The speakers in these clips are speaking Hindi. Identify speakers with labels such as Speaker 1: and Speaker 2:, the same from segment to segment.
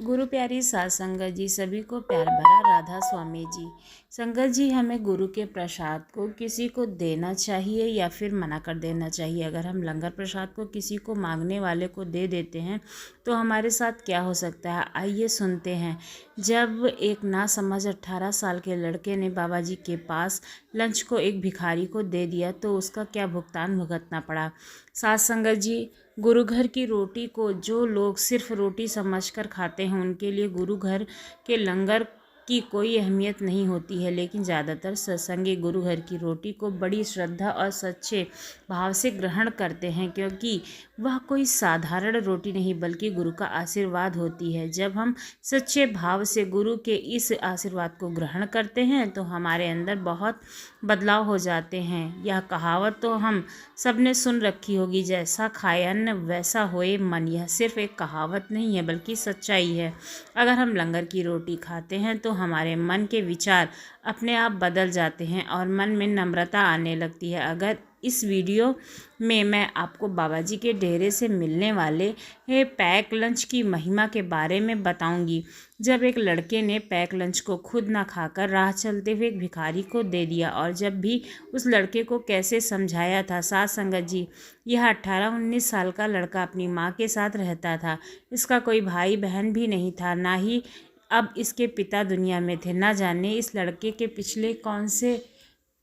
Speaker 1: गुरु प्यारी साध संगत जी, सभी को प्यार भरा राधा स्वामी जी। संगत जी, हमें गुरु के प्रसाद को किसी को देना चाहिए या फिर मना कर देना चाहिए। अगर हम लंगर प्रसाद को किसी को मांगने वाले को दे देते हैं तो हमारे साथ क्या हो सकता है, आइए सुनते हैं। जब एक नासमझ 18 साल के लड़के ने बाबा जी के पास लंच को एक भिखारी को दे दिया तो उसका क्या भुगतान भुगतना पड़ा। साध संगत जी, गुरु घर की रोटी को जो लोग सिर्फ रोटी समझकर खाते हैं उनके लिए गुरु घर के लंगर की कोई अहमियत नहीं होती है, लेकिन ज़्यादातर सत्संगी गुरु घर की रोटी को बड़ी श्रद्धा और सच्चे भाव से ग्रहण करते हैं, क्योंकि वह कोई साधारण रोटी नहीं बल्कि गुरु का आशीर्वाद होती है। जब हम सच्चे भाव से गुरु के इस आशीर्वाद को ग्रहण करते हैं तो हमारे अंदर बहुत बदलाव हो जाते हैं। यह कहावत तो हम सब ने सुन रखी होगी, जैसा खाए अन्न वैसा होए मन। यह सिर्फ एक कहावत नहीं है बल्कि सच्चाई है। अगर हम लंगर की रोटी खाते हैं तो हमारे मन के विचार अपने आप बदल जाते हैं और मन में नम्रता आने लगती है। अगर इस वीडियो में मैं आपको बाबा जी के डेरे से मिलने वाले पैक लंच की महिमा के बारे में बताऊंगी। जब एक लड़के ने पैक लंच को खुद ना खाकर राह चलते हुए एक भिखारी को दे दिया, और जब भी उस लड़के को कैसे समझाया था। साध संगत जी, यह 18-19 साल का लड़का अपनी माँ के साथ रहता था। इसका कोई भाई बहन भी नहीं था, ना ही अब इसके पिता दुनिया में थे। ना जाने इस लड़के के पिछले कौन से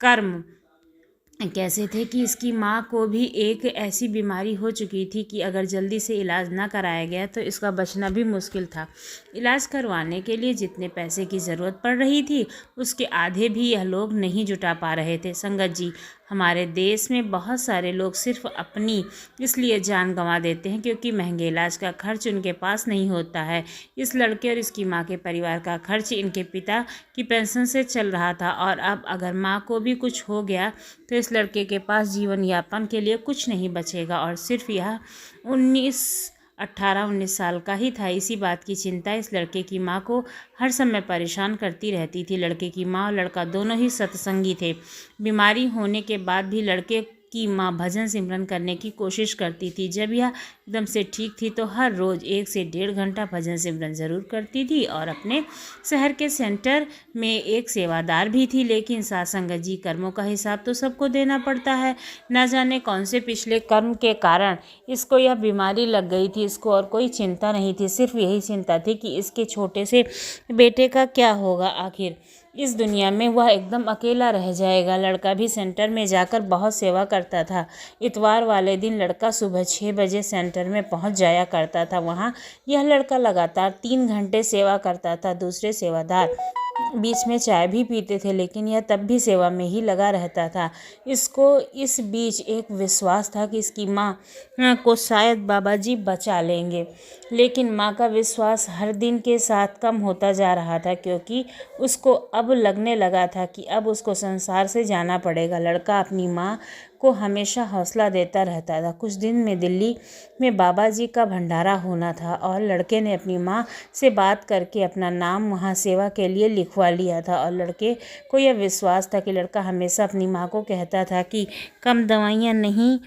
Speaker 1: कर्म कैसे थे कि इसकी माँ को भी एक ऐसी बीमारी हो चुकी थी कि अगर जल्दी से इलाज ना कराया गया तो इसका बचना भी मुश्किल था। इलाज करवाने के लिए जितने पैसे की ज़रूरत पड़ रही थी उसके आधे भी यह लोग नहीं जुटा पा रहे थे। संगत जी, हमारे देश में बहुत सारे लोग सिर्फ अपनी इसलिए जान गंवा देते हैं क्योंकि महंगे इलाज का खर्च उनके पास नहीं होता है। इस लड़के और इसकी माँ के परिवार का खर्च इनके पिता की पेंशन से चल रहा था, और अब अगर माँ को भी कुछ हो गया तो इस लड़के के पास जीवन यापन के लिए कुछ नहीं बचेगा। और सिर्फ यह 18-19 साल का ही था। इसी बात की चिंता इस लड़के की माँ को हर समय परेशान करती रहती थी। लड़के की माँ और लड़का दोनों ही सत्संगी थे। बीमारी होने के बाद भी लड़के की माँ भजन सिमरन करने की कोशिश करती थी। जब यह एकदम से ठीक थी तो हर रोज़ 1 से 1.5 घंटा भजन सिमरन ज़रूर करती थी, और अपने शहर के सेंटर में एक सेवादार भी थी। लेकिन साध संगत जी, कर्मों का हिसाब तो सबको देना पड़ता है। न जाने कौन से पिछले कर्म के कारण इसको यह बीमारी लग गई थी। इसको और कोई चिंता नहीं थी, सिर्फ यही चिंता थी कि इसके छोटे से बेटे का क्या होगा। आखिर इस दुनिया में वह एकदम अकेला रह जाएगा। लड़का भी सेंटर में जाकर बहुत सेवा करता था। इतवार वाले दिन लड़का सुबह 6 बजे सेंटर में पहुंच जाया करता था। वहां यह लड़का लगातार 3 घंटे सेवा करता था। दूसरे सेवादार बीच में चाय भी पीते थे, लेकिन यह तब भी सेवा में ही लगा रहता था। इसको इस बीच एक विश्वास था कि इसकी माँ को शायद बाबा जी बचा लेंगे, लेकिन माँ का विश्वास हर दिन के साथ कम होता जा रहा था, क्योंकि उसको अब लगने लगा था कि अब उसको संसार से जाना पड़ेगा। लड़का अपनी माँ को हमेशा हौसला देता रहता था। कुछ दिन में दिल्ली में बाबा जी का भंडारा होना था, और लड़के ने अपनी माँ से बात करके अपना नाम वहाँ सेवा के लिए लिखवा लिया था। और लड़के को यह विश्वास था कि लड़का हमेशा अपनी माँ को कहता था कि कम दवाइयाँ नहीं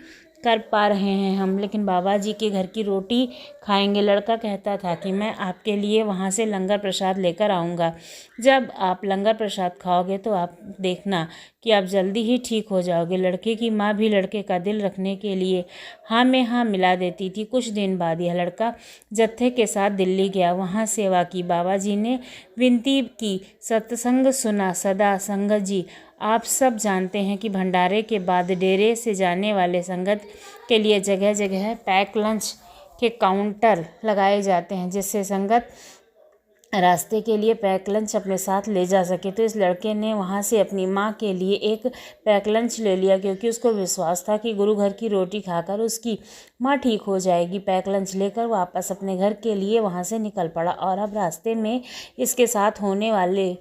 Speaker 1: कर पा रहे हैं हम, लेकिन बाबा जी के घर की रोटी खाएंगे। लड़का कहता था कि मैं आपके लिए वहाँ से लंगर प्रसाद लेकर आऊँगा। जब आप लंगर प्रसाद खाओगे तो आप देखना कि आप जल्दी ही ठीक हो जाओगे। लड़के की माँ भी लड़के का दिल रखने के लिए हाँ में हाँ मिला देती थी। कुछ दिन बाद यह लड़का जत्थे के साथ दिल्ली गया, वहाँ सेवा की। बाबा जी ने विनती की, सत्संग सुना सदा। संगत जी, आप सब जानते हैं कि भंडारे के बाद डेरे से जाने वाले संगत के लिए जगह जगह पैक लंच के काउंटर लगाए जाते हैं, जिससे संगत रास्ते के लिए पैक लंच अपने साथ ले जा सके। तो इस लड़के ने वहाँ से अपनी माँ के लिए एक पैक लंच ले लिया, क्योंकि उसको विश्वास था कि गुरु घर की रोटी खाकर उसकी माँ ठीक हो जाएगी। पैक लंच लेकर वापस अपने घर के लिए वहाँ से निकल पड़ा, और अब रास्ते में इसके साथ होने वाले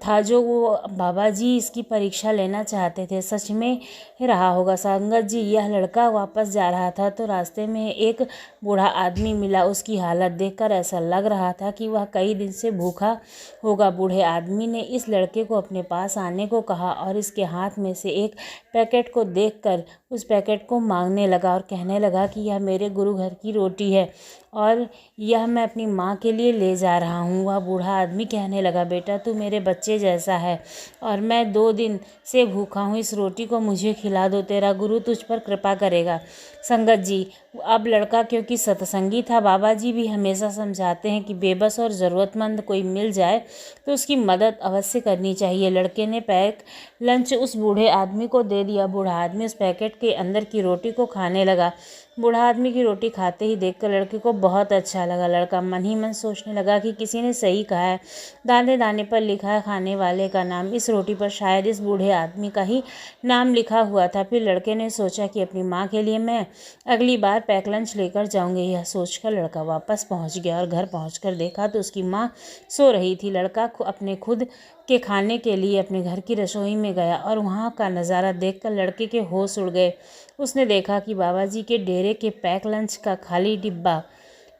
Speaker 1: था जो वो बाबा जी इसकी परीक्षा लेना चाहते थे, सच में रहा होगा। संगत जी, यह लड़का वापस जा रहा था तो रास्ते में एक बूढ़ा आदमी मिला। उसकी हालत देखकर ऐसा लग रहा था कि वह कई दिन से भूखा होगा। बूढ़े आदमी ने इस लड़के को अपने पास आने को कहा, और इसके हाथ में से एक पैकेट को देखकर उस पैकेट को मांगने लगा और कहने लगा कि यह मेरे गुरु घर की रोटी है, और यह मैं अपनी माँ के लिए ले जा रहा हूँ। वह बूढ़ा आदमी कहने लगा, बेटा तू मेरे बच्चे जैसा है और मैं 2 दिन से भूखा हूँ, इस रोटी को मुझे खिला दो, तेरा गुरु तुझ पर कृपा करेगा। संगत जी, अब लड़का क्योंकि सत्संगी था, बाबा जी भी हमेशा समझाते हैं कि बेबस और ज़रूरतमंद कोई मिल जाए तो उसकी मदद अवश्य करनी चाहिए। लड़के ने पैक लंच उस बूढ़े आदमी को दे दिया। बूढ़ा आदमी उस पैकेट के अंदर की रोटी को खाने लगा। बूढ़ा आदमी की रोटी खाते ही देखकर लड़के को बहुत अच्छा लगा। लड़का मन ही मन सोचने लगा कि किसी ने सही कहा है, दाने दाने पर लिखा है खाने वाले का नाम। इस रोटी पर शायद इस बूढ़े आदमी का ही नाम लिखा हुआ था। फिर लड़के ने सोचा कि अपनी माँ के लिए मैं अगली बार पैक लंच लेकर जाऊंगी। यह सोचकर लड़का वापस पहुंच गया और घर पहुंचकर देखा तो उसकी माँ सो रही थी। लड़का अपने खुद के खाने के लिए अपने घर की रसोई में गया और वहाँ का नज़ारा देखकर लड़के के होश उड़ गए। उसने देखा कि बाबा जी के डेरे के पैक लंच का खाली डिब्बा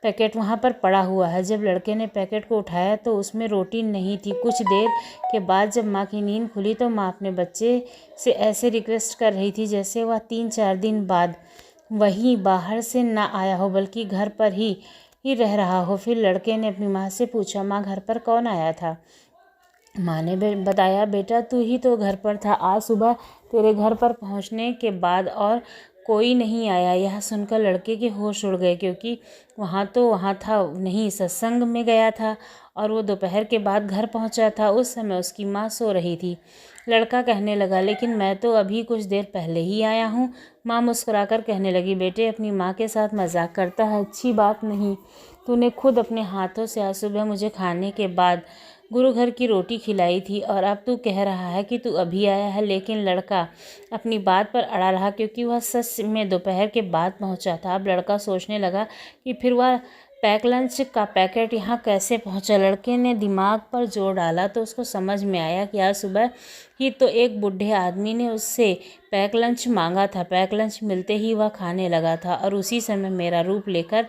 Speaker 1: पैकेट वहाँ पर पड़ा हुआ है। जब लड़के ने पैकेट को उठाया तो उसमें रोटी नहीं थी। कुछ देर के बाद जब माँ की नींद खुली तो माँ अपने बच्चे से ऐसे रिक्वेस्ट कर रही थी जैसे वह 3-4 दिन बाद वहीं बाहर से ना आया हो बल्कि घर पर ही रह रहा हो। फिर लड़के ने अपनी माँ से पूछा, माँ घर पर कौन आया था? माँ ने बताया, बेटा तू ही तो घर पर था, आज सुबह तेरे घर पर पहुँचने के बाद और कोई नहीं आया। यह सुनकर लड़के के होश उड़ गए क्योंकि वहाँ था नहीं, सत्संग में गया था और वो दोपहर के बाद घर पहुँचा था। उस समय उसकी माँ सो रही थी। लड़का कहने लगा, लेकिन मैं तो अभी कुछ देर पहले ही आया हूँ। माँ मुस्कुराकर कहने लगी, बेटे अपनी माँ के साथ मजाक करता है, अच्छी बात नहीं। तूने खुद अपने हाथों से आज सुबह मुझे खाने के बाद गुरु घर की रोटी खिलाई थी और अब तू कह रहा है कि तू अभी आया है। लेकिन लड़का अपनी बात पर अड़ा रहा क्योंकि वह सच में दोपहर के बाद पहुंचा था। अब लड़का सोचने लगा कि फिर वह पैक लंच का पैकेट यहाँ कैसे पहुंचा। लड़के ने दिमाग पर जोर डाला तो उसको समझ में आया कि आज सुबह ही तो एक बूढ़े आदमी ने उससे पैक लंच मांगा था। पैक लंच मिलते ही वह खाने लगा था और उसी समय मेरा रूप लेकर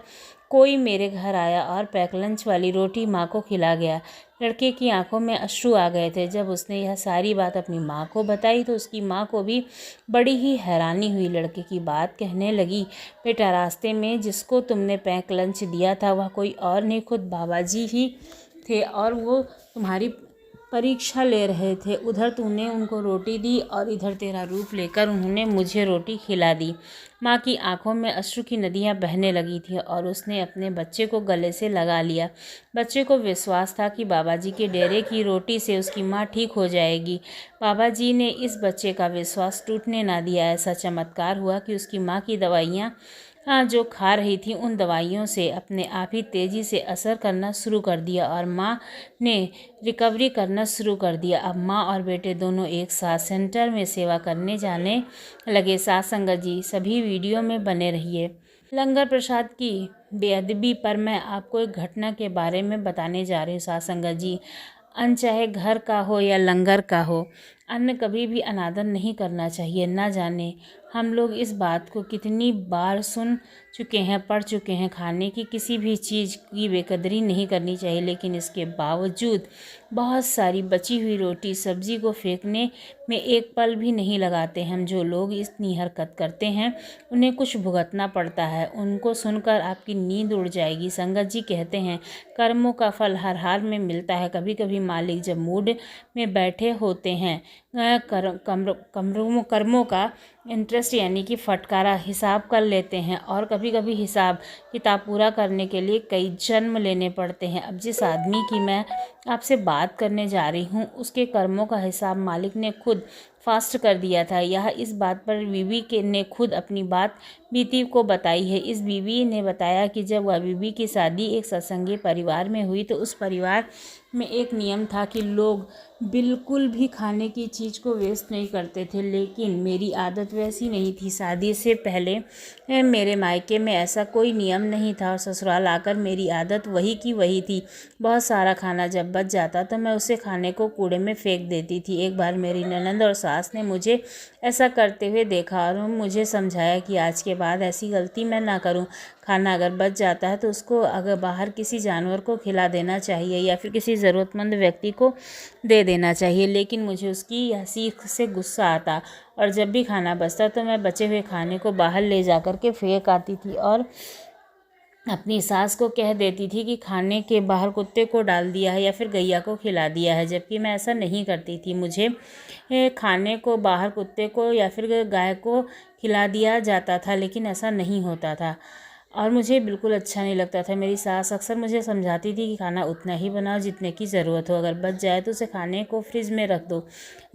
Speaker 1: कोई मेरे घर आया और पैक लंच वाली रोटी माँ को खिला गया। लड़के की आंखों में अश्रु आ गए थे। जब उसने यह सारी बात अपनी माँ को बताई तो उसकी माँ को भी बड़ी ही हैरानी हुई। लड़के की बात कहने लगी, बेटा रास्ते में जिसको तुमने पैक लंच दिया था वह कोई और नहीं, खुद बाबा जी ही थे और वो तुम्हारी परीक्षा ले रहे थे। उधर तूने उनको रोटी दी और इधर तेरा रूप लेकर उन्होंने मुझे रोटी खिला दी। माँ की आंखों में अश्रु की नदियाँ बहने लगी थी और उसने अपने बच्चे को गले से लगा लिया। बच्चे को विश्वास था कि बाबा जी के डेरे की रोटी से उसकी माँ ठीक हो जाएगी। बाबा जी ने इस बच्चे का विश्वास टूटने ना दिया। ऐसा चमत्कार हुआ कि उसकी माँ की दवाइयाँ जो खा रही थी उन दवाइयों से अपने आप ही तेज़ी से असर करना शुरू कर दिया और माँ ने रिकवरी करना शुरू कर दिया। अब माँ और बेटे दोनों एक साथ सेंटर में सेवा करने जाने लगे। साथ संगत जी, सभी वीडियो में बने रहिए। लंगर प्रसाद की बेअदबी पर मैं आपको एक घटना के बारे में बताने जा रही हूँ। साथ संगत जी, अन्न चाहे घर का हो या लंगर का हो, अन्न कभी भी अनादर नहीं करना चाहिए। ना जाने हम लोग इस बात को कितनी बार सुन चुके हैं, पढ़ चुके हैं। खाने की किसी भी चीज़ की बेकदरी नहीं करनी चाहिए, लेकिन इसके बावजूद बहुत सारी बची हुई रोटी सब्जी को फेंकने में एक पल भी नहीं लगाते हैं। जो लोग इतनी हरकत करते हैं उन्हें कुछ भुगतना पड़ता है। उनको सुनकर आपकी नींद उड़ जाएगी। संगत जी कहते हैं, कर्मों का फल हर हाल में मिलता है। कभी कभी मालिक जब मूड में बैठे होते हैं कर्मों का इंटरेस्ट यानी कि फटकारा हिसाब कर लेते हैं और कभी कभी हिसाब किताब पूरा करने के लिए कई जन्म लेने पड़ते हैं। अब जिस आदमी की मैं आपसे बात करने जा रही हूँ उसके कर्मों का हिसाब मालिक ने खुद फास्ट कर दिया था। यह इस बात पर बीवी के ने खुद अपनी बात बीती को बताई है। इस बीवी ने बताया कि जब वह बीवी की शादी एक सत्संगी परिवार में हुई तो उस परिवार में एक नियम था कि लोग बिल्कुल भी खाने की चीज़ को वेस्ट नहीं करते थे, लेकिन मेरी आदत वैसी नहीं थी। शादी से पहले मेरे मायके में ऐसा कोई नियम नहीं था और ससुराल आकर मेरी आदत वही की वही थी। बहुत सारा खाना जब बच जाता तो मैं उसे खाने को कूड़े में फेंक देती थी। एक बार मेरी ननद और सास ने मुझे ऐसा करते हुए देखा और मुझे समझाया कि आज के बाद ऐसी गलती मैं ना करूं। खाना अगर बच जाता है तो उसको अगर बाहर किसी जानवर को खिला देना चाहिए या फिर किसी ज़रूरतमंद व्यक्ति को दे देना चाहिए। लेकिन मुझे उसकी यह सीख से गुस्सा आता और जब भी खाना बचता तो मैं बचे हुए खाने को बाहर ले जा कर के फेंक आती थी और अपनी सास को कह देती थी कि खाने के बाहर कुत्ते को डाल दिया है या फिर गैया को खिला दिया है, जबकि मैं ऐसा नहीं करती थी। मुझे खाने को बाहर कुत्ते को या फिर गाय को खिला दिया जाता था, लेकिन ऐसा नहीं होता था और मुझे बिल्कुल अच्छा नहीं लगता था। मेरी सास अक्सर मुझे समझाती थी कि खाना उतना ही बनाओ जितने की ज़रूरत हो, अगर बच जाए तो उसे खाने को फ्रिज में रख दो,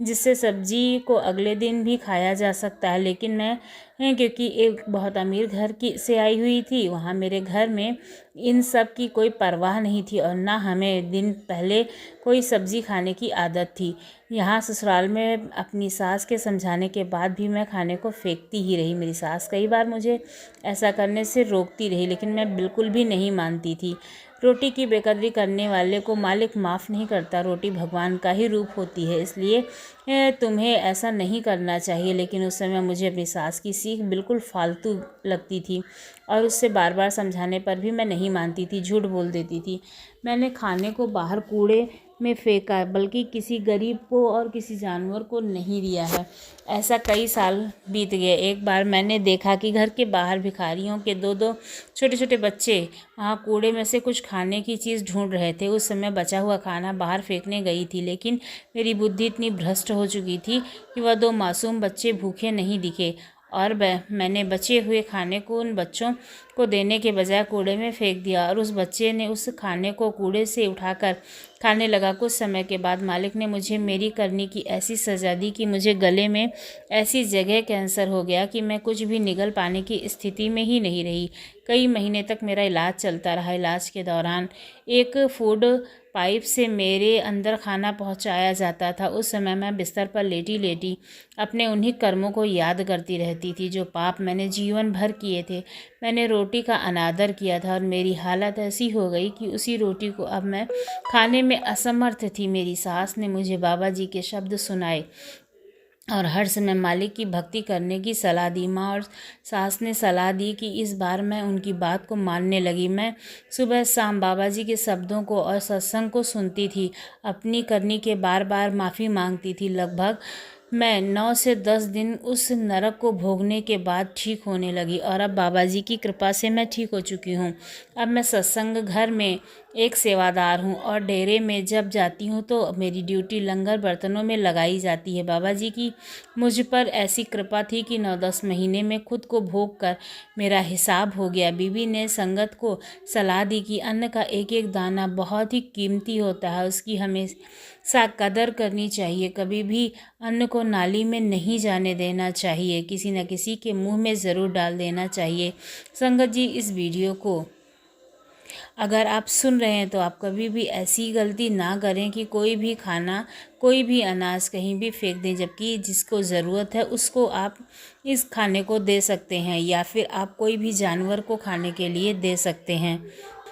Speaker 1: जिससे सब्जी को अगले दिन भी खाया जा सकता है। लेकिन मैं क्योंकि एक बहुत अमीर घर की से आई हुई थी, वहाँ मेरे घर में इन सब की कोई परवाह नहीं थी और ना हमें दिन पहले कोई सब्ज़ी खाने की आदत थी। यहाँ ससुराल में अपनी सास के समझाने के बाद भी मैं खाने को फेंकती ही रही। मेरी सास कई बार मुझे ऐसा करने से रोकती रही, लेकिन मैं बिल्कुल भी नहीं मानती थी। रोटी की बेकदरी करने वाले को मालिक माफ़ नहीं करता। रोटी भगवान का ही रूप होती है, इसलिए तुम्हें ऐसा नहीं करना चाहिए। लेकिन उस समय मुझे अपनी सास की सीख बिल्कुल फालतू लगती थी और उससे बार बार समझाने पर भी मैं नहीं मानती थी, झूठ बोल देती थी। मैंने खाने को बाहर कूड़े में फेंका, बल्कि किसी गरीब को और किसी जानवर को नहीं दिया है। ऐसा कई साल बीत गए। एक बार मैंने देखा कि घर के बाहर भिखारियों के दो दो छोटे छोटे बच्चे वहाँ कूड़े में से कुछ खाने की चीज़ ढूंढ रहे थे। उस समय बचा हुआ खाना बाहर फेंकने गई थी, लेकिन मेरी बुद्धि इतनी भ्रष्ट हो चुकी थी कि वह दो मासूम बच्चे भूखे नहीं दिखे और मैंने बचे हुए खाने को उन बच्चों को देने के बजाय कूड़े में फेंक दिया और उस बच्चे ने उस खाने को कूड़े से उठाकर खाने लगा। कुछ समय के बाद मालिक ने मुझे मेरी करनी की ऐसी सज़ा दी कि मुझे गले में ऐसी जगह कैंसर हो गया कि मैं कुछ भी निगल पाने की स्थिति में ही नहीं रही। कई महीने तक मेरा इलाज चलता रहा। इलाज के दौरान एक फूड पाइप से मेरे अंदर खाना पहुंचाया जाता था। उस समय मैं बिस्तर पर लेटी लेटी अपने उन्हीं कर्मों को याद करती रहती थी जो पाप मैंने जीवन भर किए थे। मैंने रोटी का अनादर किया था और मेरी हालत ऐसी हो गई कि उसी रोटी को अब मैं खाने में असमर्थ थी। मेरी सास ने मुझे बाबा जी के शब्द सुनाए और हर समय मालिक की भक्ति करने की सलाह दी। माँ और सास ने सलाह दी कि इस बार मैं उनकी बात को मानने लगी। मैं सुबह शाम बाबा जी के शब्दों को और सत्संग को सुनती थी, अपनी करनी के बार बार माफ़ी मांगती थी। लगभग मैं 9 से 10 दिन उस नरक को भोगने के बाद ठीक होने लगी और अब बाबा जी की कृपा से मैं ठीक हो चुकी हूँ। अब मैं सत्संग घर में एक सेवादार हूँ और डेरे में जब जाती हूँ तो मेरी ड्यूटी लंगर बर्तनों में लगाई जाती है। बाबा जी की मुझ पर ऐसी कृपा थी कि 9-10 महीने में खुद को भोग कर मेरा हिसाब हो गया। बीबी ने संगत को सलाह दी कि अन्न का एक एक दाना बहुत ही कीमती होता है, उसकी हमेशा कदर करनी चाहिए। कभी भी अन्न को नाली में नहीं जाने देना चाहिए, किसी न किसी के मुंह में ज़रूर डाल देना चाहिए। संगत जी, इस वीडियो को अगर आप सुन रहे हैं तो आप कभी भी ऐसी गलती ना करें कि कोई भी खाना, कोई भी अनाज कहीं भी फेंक दें, जबकि जिसको ज़रूरत है उसको आप इस खाने को दे सकते हैं या फिर आप कोई भी जानवर को खाने के लिए दे सकते हैं।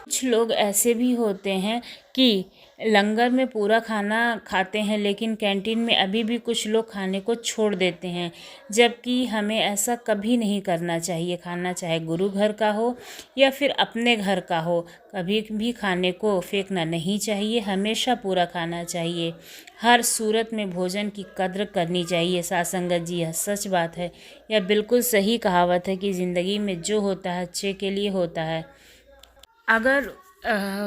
Speaker 1: कुछ लोग ऐसे भी होते हैं कि लंगर में पूरा खाना खाते हैं, लेकिन कैंटीन में अभी भी कुछ लोग खाने को छोड़ देते हैं, जबकि हमें ऐसा कभी नहीं करना चाहिए। खाना चाहे गुरु घर का हो या फिर अपने घर का हो, कभी भी खाने को फेंकना नहीं चाहिए, हमेशा पूरा खाना चाहिए। हर सूरत में भोजन की कद्र करनी चाहिए। साथ संगत जी, यह सच बात है, यह बिल्कुल सही कहावत है कि ज़िंदगी में जो होता है अच्छे के लिए होता है। अगर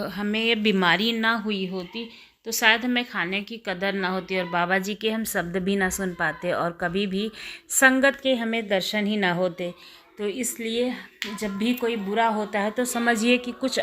Speaker 1: हमें ये बीमारी ना हुई होती तो शायद हमें खाने की कदर ना होती और बाबा जी के हम शब्द भी ना सुन पाते और कभी भी संगत के हमें दर्शन ही ना होते। तो इसलिए जब भी कोई बुरा होता है तो समझिए कि कुछ